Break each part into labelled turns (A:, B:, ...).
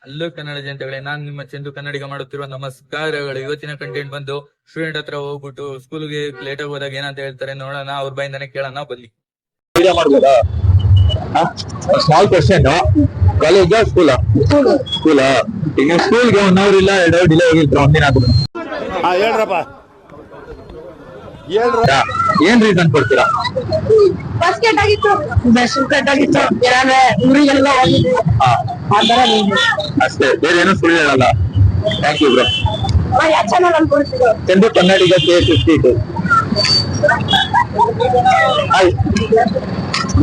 A: ಅಲ್ಲೂ ಕನ್ನಡ ಜನತೆಗಳೇ, ನಾನ್ ನಿಮ್ಮ ಚಂದು ಕನ್ನಡಿಗ ಮಾಡುತ್ತಿರುವ ನಮಸ್ಕಾರಗಳು. ಇವತ್ತಿನ ಕಂಟೆಂಟ್ ಬಂದು ಸ್ಟೂಡೆಂಟ್ ಹತ್ರ ಹೋಗ್ಬಿಟ್ಟು ಸ್ಕೂಲ್ಗೆ ಲೇಟ್ ಆಗಿ ಹೋದಾಗ ಏನಂತ ಹೇಳ್ತಾರೆ ನೋಡೋಣ, ಅವ್ರ ಬಾಯಿಂದಾನೆ ಕೇಳೋಣ ಬನ್ನಿ.
B: ಸ್ಮಾಲ್ ಕ್ವಶನ್, ಕಾಲೇಜ್ ಸ್ಕೂಲ್ ಈಗ ಸ್ಕೂಲ್ಗೆ 1 hour ಇಲ್ಲ 2 hour ಡಿಲೇ ಆಗಿರ್ತಾರೆ ಒಂದಿನಾದ್ರು. ಏನ್ ರೀಸನ್ ಕೊಡ್ತೀರಾ?
C: ಬಸ್ ಕಟ್ ಆಗಿತ್ತು, ಬಸ್ ಕಟ್ ಆಗಿತ್ತು, ಊರಿಗೆಲ್ಲ
B: ಅಷ್ಟೇ, ಬೇರೆ ಏನೂ ಸುಳ್ಳು ಹೇಳಲ್ಲ. Thank you bro.
C: ಅನ್ಕೊಳ್ತಿದ್ರು
B: Chandu Kannadiga K52. Hi,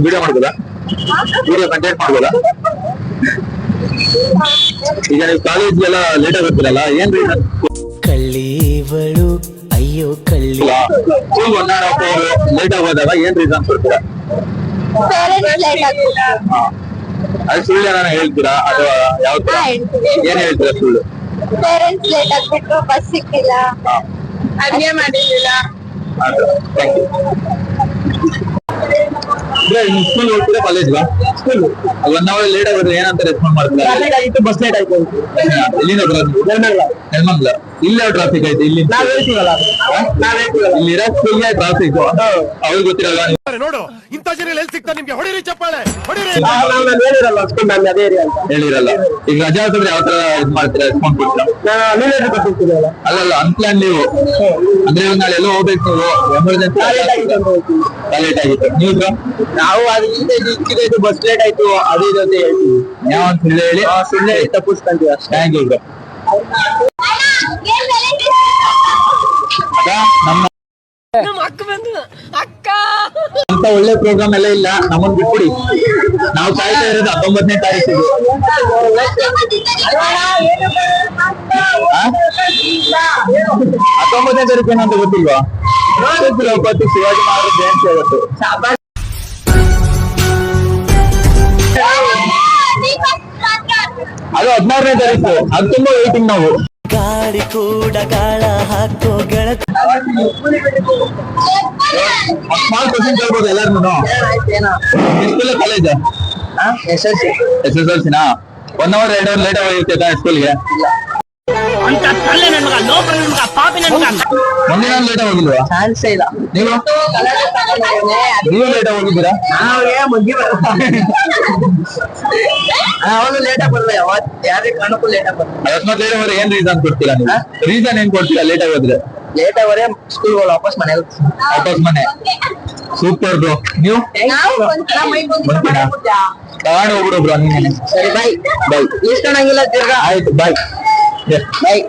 B: video ಮಾಡ್ಬೋದಾ? ವಿಡಿಯೋ ಕಂಟೆಂಟ್ ಮಾಡ್ಬೋದಾ? ಈಗ ನೀವು ಕಾಲೇಜ್ಗೆಲ್ಲ ಲೇಟ್ ಆಗುತ್ತೀರಲ್ಲ, ಏನ್ ರೀಸನ್?
D: ಕಳ್ಳೀವಳು ಅಯ್ಯೋ ಕಳ್ಳಿ.
B: ಸ್ಕೂಲ್ 1 hour ಲೇಟ್ ಆಗೋದಾಗ ಏನ್ ರೀಸನ್ ಕೊಡ್ತೀರಾ? ಅದು ಸುಳ್ಳು ಏನಾರ ಹೇಳ್ತೀರಾ ಅಥವಾ ಯಾವ ತರ ಏನ್ ಹೇಳ್ತೀರಾ ಸುಳ್ಳು?
C: ಪೇರೆಂಟ್ಸ್ ಲೇಟ್ ಆಗ್ಬಿಟ್ಟು ಬಸ್ ಸಿಕ್ಕಿಲ್ಲ, ಅಡ್ಗೆ ಮಾಡಿರ್ಲಿಲ್ಲ.
B: Thank you. ಸ್ಕೂಲ್ ಹೋಗ್ತೀರಾ ಕಾಲೇಜ್ಗ? ಸ್ಕೂಲ್ 1 hour ಲೇಟ್ ಆಗೋದ್ರೆ ಏನಂತ ರೆಸ್ಪಾಂಡ್ ಮಾಡ್ತೀರಾ?
E: ಬಸ್ ಲೇಟ್ ಆಯ್ತು.
B: ಎಲ್ಲಿಂದ ಬರೋದು? ನೆಲಮಂಗಲ. ಇಲ್ಲ ಟ್ರಾಫಿಕ್ ಆಯ್ತು ಇಲ್ಲಿ. ಇಲ್ಲಿ ಸ್ಕೂಲ್ಗೆ ಟ್ರಾಫಿಕ್ ಅವ್ರಿಗೆ ಗೊತ್ತಿರಲ್ಲ.
E: ನೋಡು ಇಂಥ ಜನ ಎಲ್ಲಿ ಸಿಗ್ತಾರೆ ನಿಮ್ಗೆ? ಹೊಡಿರಿ ಚಪ್ಪಾಳೆ, ಹೊಡಿರಿ.
B: ಹೇಳಿರಲ್ಲ ಸ್ಕೂಲ್ ನಾನು ಅದೇ ಏರಿಯಾ ಅಂತ ಹೇಳಿರಲ್ಲ. ಈಗ ರಜಾ ಹಾಕಿದ್ರೆ ಯಾವ ತರ ಇದ್ ಮಾಡ್ತೀರಾ, ರೆಸ್ಪಾಂಡ್ ಕೊಡ್ತೀರಾ? ಅಲ್ಲಲ್ಲ, ಅನ್ಪ್ಲಾನ್ ನೀವು ಅಂದ್ರೆ ನಾಳೆ ಎಲ್ಲೋ ಹೋಗ್ಬೇಕು, ನೀವು ಎಮರ್ಜೆನ್ಸಿ ಲೇಟ್ ಆಗಿತ್ತು. ನೀವು
E: ನಾವು ಅದಕ್ಕಿಂತ ಬಸ್ ಲೇಟ್ ಆಯ್ತು ಅದು ಇದು ಅಂತ ಹೇಳ್ತೀವಿ.
B: ಯಾವ ಸುಳ್ಳು ಹೇಳಿ
E: ಸುಳ್ಳೆ ತಪ್ಪಿಸ್ಕೊಂತೀವಿ ಅಷ್ಟೇ.
B: Thank you. ನಮ್ಮ ಅಂತ ಒಳ್ಳೆ ಪ್ರೋಗ್ರಾಮ್ ಎಲ್ಲ ಇಲ್ಲ, ನಮ್ಮನ್ ಬಿಟ್ಬಿಡಿ. ನಾವು ಕಾಯ್ತಾ ಇರೋದು 19ನೇ ತಾರೀಕಿಗೆ. 19ನೇ ತಾರೀಕು ಏನಂತ ಗೊತ್ತಿಲ್ವಾ? ತಿರುಪತಿ ಶಿವಾಜಿ ಮಹಾರಾಜ ಜಯಂತಿ ಅವತ್ತು. ಅದು 16ನೇ ತಾರೀಕು. ಅದು ತುಂಬಾ ವೇಟಿಂಗ್ ನಾವು.
D: ಗಾಳಿ ಕೂಡ ಗಾಳ ಹಾಕೋ ಗೆಳತ.
B: ಸ್ಮಾಲ್ ಕ್ವಶನ್ ಕೇಳ್ಬೋದು ಎಲ್ಲಾರು. ಸ್ಕೂಲ್ ಕಾಲೇಜ್ SSLC ನಾ? 1 hour 2 hour ಲೇಟ್ ಆಗಿರ್ತೈತಾ ಸ್ಕೂಲ್ಗೆ? ಒಂದಿನ ಲೇಟ್ ಹೋಗಿಲ್ವಾ?
E: ಚಾನ್ಸೇ ಇಲ್ಲ.
B: ನೀವು ಲೇಟ್ ಹೋಗಿದ್ದೀರಾ?
E: ಅವಾಗ ಲೇಟ್ ಆಗಿ ಬರಲ್ಲ, ಯಾರೇ ಕಾರಣಕ್ಕೂ ಲೇಟ್ ಆಗಿ ಬರಲ್ಲ.
B: ಅಕಸ್ಮಾತ್ ಲೇಟ್ ಹೋದ್ರೆ ಏನ್ ರೀಸನ್ ಕೊಡ್ತೀರಾ ನೀವು? ರೀಸನ್ ಏನ್ ಕೊಡ್ತೀರಾ ಲೇಟ್ ಆಗೋದ್ರೆ?
E: ಲೇಟ್ ಅವರೇ ಸ್ಕೂಲ್ ವಾಪಸ್ ಮನೇಲಿ.
B: ವಾಪಸ್ ಮನೆ. Super bro. ನೀವು ಬರ್ತೀರಾ? ತಗೊಂಡು ಹೋಗ್ಬಿಡು ಬ್ರೋ. ನೀನೇನೆ.
E: ಸರಿ, ಬಾಯ್.
B: ಬಾಯ್.
E: ಇಷ್ಟೊಂಗಿಲ್ಲ ತಿರ್ಗಾ.
B: ಆಯ್ತು, ಬಾಯ್.
E: ಬಾಯ್.